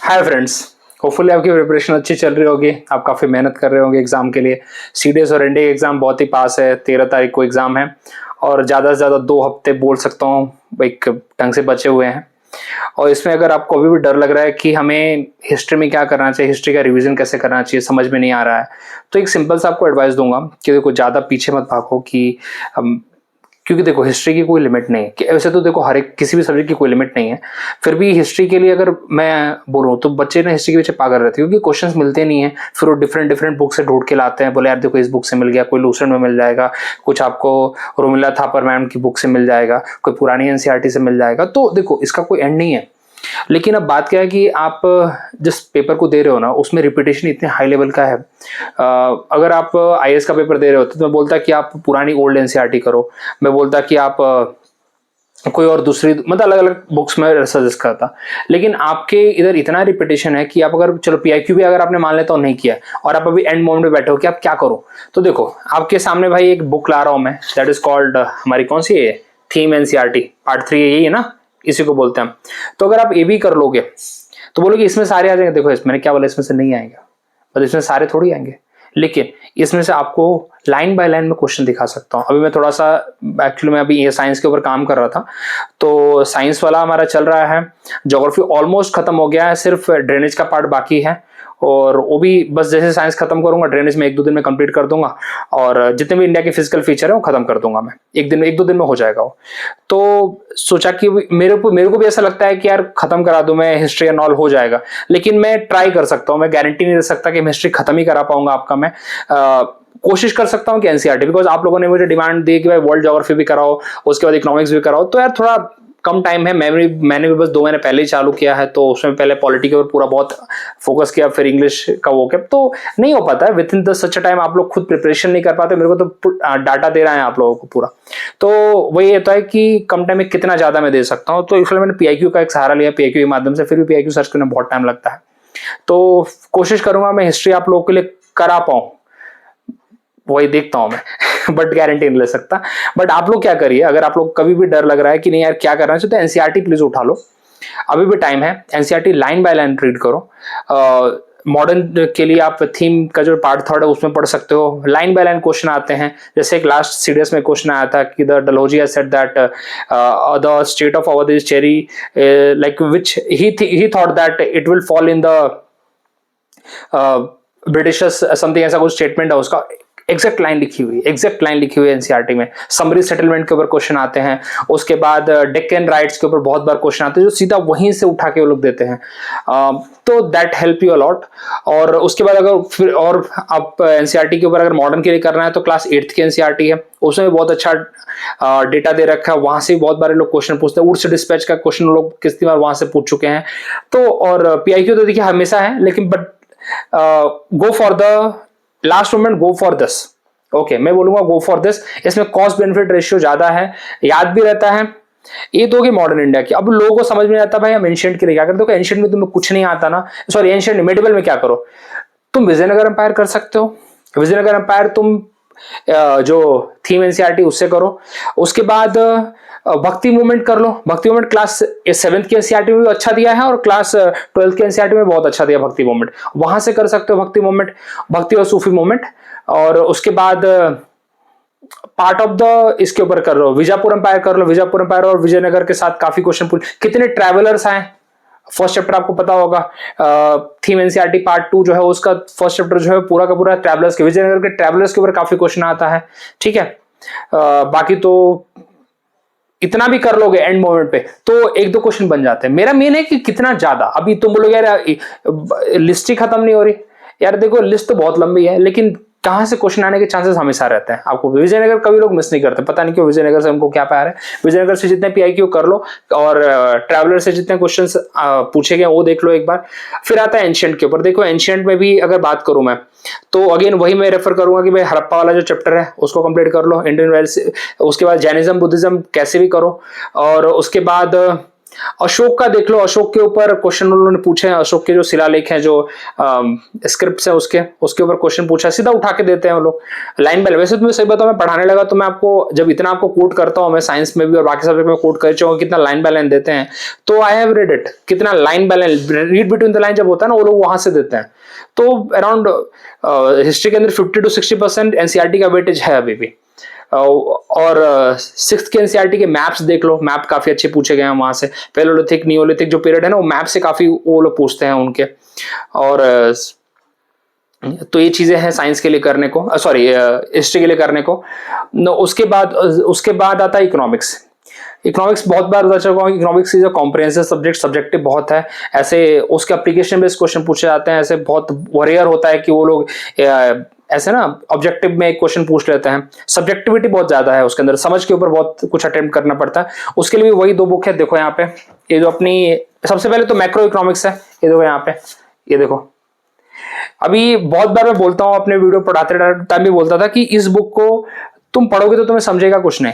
Hi friends, hopefully आपकी preparation अच्छी चल रही होगी। आप काफ़ी मेहनत कर रहे होंगे एग्जाम के लिए। सीडीएस और एनडीए एग्जाम बहुत ही पास है। 13 तारीख को एग्जाम है और ज़्यादा से ज़्यादा 2 हफ्ते बोल सकता हूँ एक ढंग से बचे हुए हैं। और इसमें अगर आपको अभी भी डर लग रहा है कि हमें हिस्ट्री में क्या करना चाहिए, हिस्ट्री का रिवीजन कैसे करना चाहिए, समझ में नहीं आ रहा है, तो एक सिंपल सा आपको एडवाइस दूंगा कि देखो ज़्यादा पीछे मत भागो कि क्योंकि देखो हिस्ट्री की कोई लिमिट नहीं है कि वैसे तो देखो हर एक किसी भी सब्जेक्ट की कोई लिमिट नहीं है। फिर भी हिस्ट्री के लिए अगर मैं बोलूँ तो बच्चे ना हिस्ट्री के पीछे पागल रहते हैं क्योंकि क्वेश्चंस मिलते नहीं है। फिर वो डिफरेंट डिफरेंट बुक से ढूंढ के लाते हैं, बोले यार देखो इस बुक से मिल गया, कोई लूसेंट में मिल जाएगा, कुछ आपको रोमिला थापर मैम की बुक से मिल जाएगा, कोई पुरानी एनसीईआरटी से मिल जाएगा। तो देखो इसका कोई एंड नहीं है। लेकिन अब बात क्या है कि आप जिस पेपर को दे रहे हो ना उसमें रिपीटेशन इतने हाई लेवल का है। अगर आप आईएएस का पेपर दे रहे हो तो मैं बोलता कि आप पुरानी ओल्ड एनसीईआरटी करो, मैं बोलता कि आप कोई और दूसरी मतलब अलग अलग बुक्स में सजेस्ट करता। लेकिन आपके इधर इतना रिपीटेशन है कि आप अगर चलो पीआईक्यू भी अगर आपने मान लेता हो नहीं किया और आप अभी एंड मोमेंट में बैठे हो कि आप क्या करो, तो देखो आपके सामने भाई एक बुक ला रहा हूं मैं, दैट इज कॉल्ड हमारी कौन सी है, थीम एनसीईआरटी पार्ट 3, यही है ना, इसी को बोलते हैं। तो अगर आप ये भी कर लोगे तो बोलोगे इसमें सारे आ जाएंगे। देखो मैंने क्या बोला, इसमें से नहीं आएंगे, मतलब इसमें सारे थोड़ी आएंगे, लेकिन इसमें से आपको लाइन बाय लाइन में क्वेश्चन दिखा सकता हूँ। अभी मैं थोड़ा सा एक्चुअली मैं अभी ये साइंस के ऊपर काम कर रहा था, तो साइंस वाला हमारा चल रहा है। ज्योग्राफी ऑलमोस्ट खत्म हो गया है, सिर्फ ड्रेनेज का पार्ट बाकी है और वो भी बस जैसे साइंस खत्म करूंगा ड्रेनेज में 1-2 दिन में कंप्लीट कर दूंगा और जितने भी इंडिया के फिजिकल फीचर है वो खत्म कर दूंगा मैं, 1-2 दिन में हो जाएगा वो। तो सोचा कि मेरे को भी ऐसा लगता है कि यार खत्म करा दूं मैं, हिस्ट्री एंड ऑल हो जाएगा, लेकिन मैं ट्राई कर सकता हूँ। मैं गारंटी नहीं दे सकता कि मैं हिस्ट्री खत्म ही करा पाऊंगा आपका। मैं कोशिश कर सकता हूँ कि एनसीईआरटी, बिकॉज आप लोगों ने मुझे डिमांड दी कि भाई वर्ल्ड ज्योग्राफी भी कराओ, उसके बाद इकोनॉमिक्स भी कराओ, तो यार थोड़ा कम टाइम है। मैंने भी बस 2 महीने पहले ही चालू किया है, तो उसमें पहले पॉलिटी के ऊपर पूरा बहुत फोकस किया, फिर इंग्लिश का वो क्या, तो नहीं हो पाता है with in the such time. आप लोग खुद प्रिपरेशन नहीं कर पाते, मेरे को तो डाटा दे रहा है आप लोगों को पूरा। तो वही होता है कि कम टाइम में कितना ज्यादा मैं दे सकता हूँ, तो इसलिए मैंने पीआईक्यू का एक सहारा लिया, पीआईक्यू के माध्यम से। फिर भी पीआईक्यू सर्च करने में बहुत टाइम लगता है, तो कोशिश करूंगा मैं हिस्ट्री आप लोगों के लिए करा पाऊं, वही देखता हूं मैं बट गारंटी नहीं ले सकता। बट आप लोग क्या करिए, अगर आप लोग कभी भी डर लग रहा है कि नहीं यार क्या करना चाहिए, तो एनसीईआरटी प्लीज उठा लो, अभी भी टाइम है। NCERT line by line read करो। मॉडर्न के लिए आप थीम का जो पार्ट 3 है उसमें पढ़ सकते हो, लाइन बाय लाइन क्वेश्चन आते हैं। जैसे एक लास्ट सीडीएस में क्वेश्चन आया था कि the Dalhousie has said that the state of Awadh is cherry, like which he thought that it will fall in the Britishers, something ऐसा कुछ स्टेटमेंट है उसका। एग्जैक्ट लाइन लिखी हुई है एनसीईआरटी में। समरी सेटलमेंट के ऊपर क्वेश्चन आते हैं, उसके बाद डेक्कन राइट्स के ऊपर बहुत बार क्वेश्चन आते हैं जो सीधा वहीं से उठा के वो लोग देते हैं। तो दैट हेल्प यू अलॉट। और उसके बाद अगर फिर और आप एनसीईआरटी के ऊपर अगर मॉडर्न के लिए करना है तो क्लास 8th की एनसीईआरटी है, उसमें बहुत अच्छा डेटा दे रखा है, वहां से बहुत बारे लोग क्वेश्चन पूछते हैं। उड़स डिस्पैच का क्वेश्चन लोग कितनी बार वहां से पूछ चुके हैं। तो और पीआईक्यू तो देखिए हमेशा है, लेकिन but go for the last moment, go for this. Okay, मैं बोलूंगा गो फॉर दिस। इसमें कॉस्ट बेनिफिट रेशियो ज्यादा है, याद भी रहता है। ये तो होगी मॉडर्न इंडिया की। अब लोगों को समझ में आता भाई हम एंशिएंट के लिए क्या करते हो। एंशिएंट में तुम्हें कुछ नहीं आता ना, सॉरी एंशिएंट मेडिवल में क्या करो, तुम विजयनगर एम्पायर कर सकते हो। विजयनगर एम्पायर तुम जो थीम एनसीईआरटी उससे करो। उसके बाद भक्ति मूवमेंट कर लो। भक्ति मूवमेंट क्लास 7th की एनसीईआरटी में भी अच्छा दिया है और क्लास 12th की एनसीईआरटी में बहुत अच्छा दिया भक्ति मूवमेंट, वहां से कर सकते हो भक्ति मूवमेंट, भक्ति और सूफी मूवमेंट। और उसके बाद पार्ट ऑफ द इसके ऊपर कर लो, विजापुर एम्पायर कर लो। विजापुर एम्पायर और विजयनगर के साथ काफी क्वेश्चन पूछ, कितने ट्रैवलर्स आए। फर्स्ट चैप्टर आपको पता होगा, थीम एनसीईआरटी पार्ट 2 जो है उसका फर्स्ट चैप्टर जो है पूरा का पूरा ट्रैवलर्स के, विजयनगर के ट्रैवलर्स के ऊपर काफी क्वेश्चन आता है। ठीक है, बाकी तो इतना भी कर लोगे एंड मोमेंट पे तो 1-2 क्वेश्चन बन जाते हैं। मेरा मेन है कि कितना ज्यादा। अभी तुम बोलोगे यार लिस्ट ही खत्म नहीं हो रही, यार देखो लिस्ट तो बहुत लंबी है, लेकिन कहां से क्वेश्चन आने के चांसेस हमेशा रहते हैं। आपको विजयनगर कभी लोग मिस नहीं करते, पता नहीं क्यों, विजयनगर से उनको क्या प्यार है। विजयनगर से जितने पीआईक्यू कर लो और ट्रैवलर से जितने क्वेश्चंस पूछे गए वो देख लो एक बार। फिर आता है एंशिएंट के ऊपर। देखो एंशिएंट में भी अगर बात करूं मैं तो अगेन वही मैं रेफर करूंगा कि भाई हड़प्पा वाला जो चैप्टर है उसको कंप्लीट कर लो, इंडियन वेल्स। उसके बाद जैनिज्म बुद्धिज्म कैसे भी करो, और उसके बाद अशोक का देख लो, अशोक के ऊपर क्वेश्चन उन्होंने पूछे हैं, अशोक के जो शिलालेख हैं, जो स्क्रिप्ट्स हैं, उसके ऊपर क्वेश्चन पूछा, सीधा उठा के देते हैं वो लोग लाइन बाय। वैसे तो मैं सही बताऊं, मैं पढ़ाने लगा तो मैं आपको जब इतना आपको कोट करता हूं, मैं साइंस में भी और बाकी सब्जेक्ट में कोट कर चुका हूं कितना लाइन बाय लाइन देते हैं। तो आई हैव रेड इट, कितना line by line, read between the line जब होता है ना, वो लोग वहां से देते हैं। तो अराउंड हिस्ट्री के अंदर 50 to 60% एनसीईआरटी का वेटेज है अभी भी। और सिक्स्थ के एनसीईआरटी के मैप्स देख लो, मैप काफी अच्छे पूछे गए हैं वहां से। पैलोलिथिक, नियोलिथिक जो पीरियड है ना, वो मैप से काफी वो लोग पूछते हैं उनके। और तो ये चीजें हैं साइंस के लिए करने को, सॉरी हिस्ट्री के लिए करने को। उसके बाद आता है इकोनॉमिक्स। इकोनॉमिक्स बहुत बार बता चुका हूं, economics is a comprehensive subject, subjective बहुत है। ऐसे उसके एप्लीकेशन बेस्ड क्वेश्चन पूछे जाते हैं। ऐसे बहुत रेयर होता है कि वो लोग ऐसे ना ऑब्जेक्टिव में एक क्वेश्चन पूछ लेते हैं। सब्जेक्टिविटी बहुत ज्यादा है उसके अंदर, समझ के ऊपर बहुत कुछ अटेम्प्ट करना पड़ता है। उसके लिए भी वही 2 बुक है, देखो यहाँ पे। ये जो अपनी सबसे पहले तो मैक्रो इकोनॉमिक्स है, ये देखो यहाँ पे, ये देखो। अभी बहुत बार मैं बोलता हूँ अपने वीडियो पढ़ाते टाइम भी बोलता था कि इस बुक को तुम पढ़ोगे तो तुम्हें समझेगा कुछ नहीं।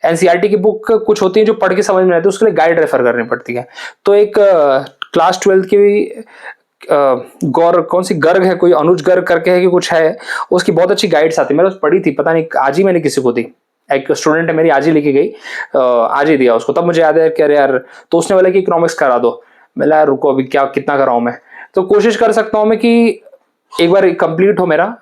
एनसीईआरटी की बुक कुछ होती है जो पढ़ के समझ में आती है, उसके लिए गाइड रेफर करनी पड़ती है। तो एक क्लास 12 की गौर कौन सी गर्ग है, कोई अनुज गर्ग करके है कि कुछ है, उसकी बहुत अच्छी गाइड्स आती है। मैंने पढ़ी थी, पता नहीं आज ही मैंने किसी को दी, एक स्टूडेंट है मेरी, आज ही लेके गई, आज ही दिया उसको। तब मुझे याद है कि अरे यार, तो उसने बोला कि इकोनॉमिक्स करा दो। मैं यार रुको, अभी क्या कितना कराऊं मैं। तो कोशिश कर सकता हूं मैं कि एक बार कंप्लीट हो मेरा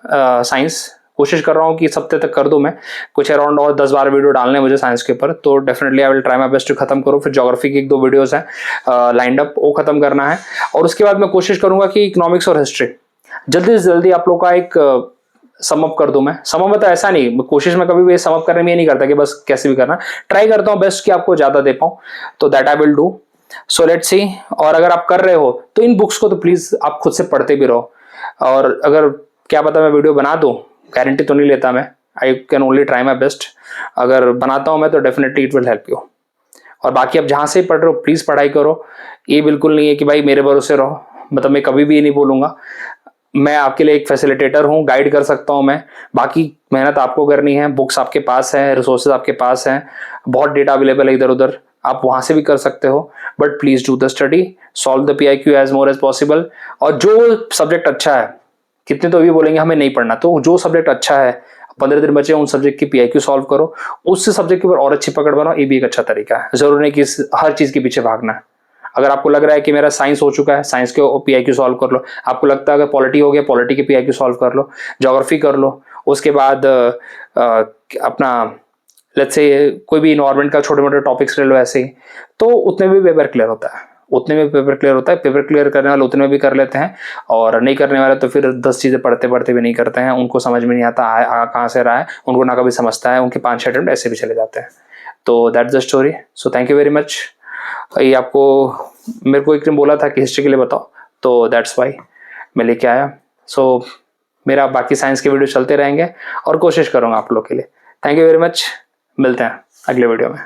साइंस, कोशिश कर रहा हूँ कि इस हफ्ते तक कर दूं मैं। कुछ अराउंड और 10-12 वीडियो डालने मुझे साइंस के ऊपर, तो definitely I will try my best to खत्म करूँ। फिर ज्योग्राफी की 1-2 वीडियोस हैं लाइंड अप, वो खत्म करना है। और उसके बाद मैं कोशिश करूंगा कि इकोनॉमिक्स और हिस्ट्री जल्दी से जल्दी आप लोग का एक सम अप कर दूं मैं। सम अप तो ऐसा नहीं, कोशिश में कभी भी सम अप करने में ये नहीं करता कि बस कैसे भी करना, ट्राई करता हूँ बेस्ट कि आपको ज्यादा दे पाऊं। तो that I will do, so let's see. और अगर आप कर रहे हो तो इन बुक्स को तो प्लीज आप खुद से पढ़ते भी रहो। और अगर क्या पता मैं वीडियो बना दूं, गारंटी तो नहीं लेता मैं, I can only try my best. अगर बनाता हूं मैं तो definitely it will help you. और बाकी आप जहां से पढ़ रहे हो प्लीज पढ़ाई करो। ये बिल्कुल नहीं है कि भाई मेरे भरोसे रहो, मतलब मैं कभी भी ये नहीं बोलूंगा। मैं आपके लिए एक फैसिलिटेटर हूँ, गाइड कर सकता हूँ मैं। बाकी मेहनत आपको करनी है, बुक्स आपके पास है, रिसोर्सेज आपके पास हैं, बहुत डेटा अवेलेबल है इधर उधर, आप वहां से भी कर सकते हो। But please do the study, solve the PIQ as more as possible. और जो सब्जेक्ट अच्छा है, कितने तो भी बोलेंगे हमें नहीं पढ़ना, तो जो सब्जेक्ट अच्छा है, 15 दिन बचे उन सब्जेक्ट की PIQ सॉल्व करो, उससे सब्जेक्ट के ऊपर और अच्छी पकड़ बनाओ। ये भी एक अच्छा तरीका है, जरूरी नहीं कि हर चीज के पीछे भागना है। अगर आपको लग रहा है कि मेरा साइंस हो चुका है, साइंस के PIQ सॉल्व कर लो। आपको लगता है अगर पॉलिटी हो गया, पॉलिटी के PIQ सॉल्व कर लो। ज्योग्राफी कर लो। उसके बाद अपना लेट्स से कोई भी इन्वायरमेंट का छोटे मोटे टॉपिक्स ले लो ऐसे ही, तो उतने में भी पेपर क्लियर होता है, उतने में पेपर क्लियर होता है। पेपर क्लियर करने वाले उतने में भी कर लेते हैं, और नहीं करने वाले तो फिर 10 चीजें पढ़ते पढ़ते भी नहीं करते हैं, उनको समझ में नहीं आता कहाँ से रहा है, उनको ना कभी समझता है, उनके 5-6 अटेम्प्ट ऐसे भी चले जाते हैं। तो that's the story. So thank you very much. ये आपको मेरे को एक दिन बोला था कि हिस्ट्री के लिए बताओ, तो दैट्स वाई मैं लेके आया। सो मेरा बाकी साइंस के वीडियो चलते रहेंगे और कोशिश करूँगा आप लोग के लिए। थैंक यू वेरी मच, मिलते हैं अगले वीडियो में।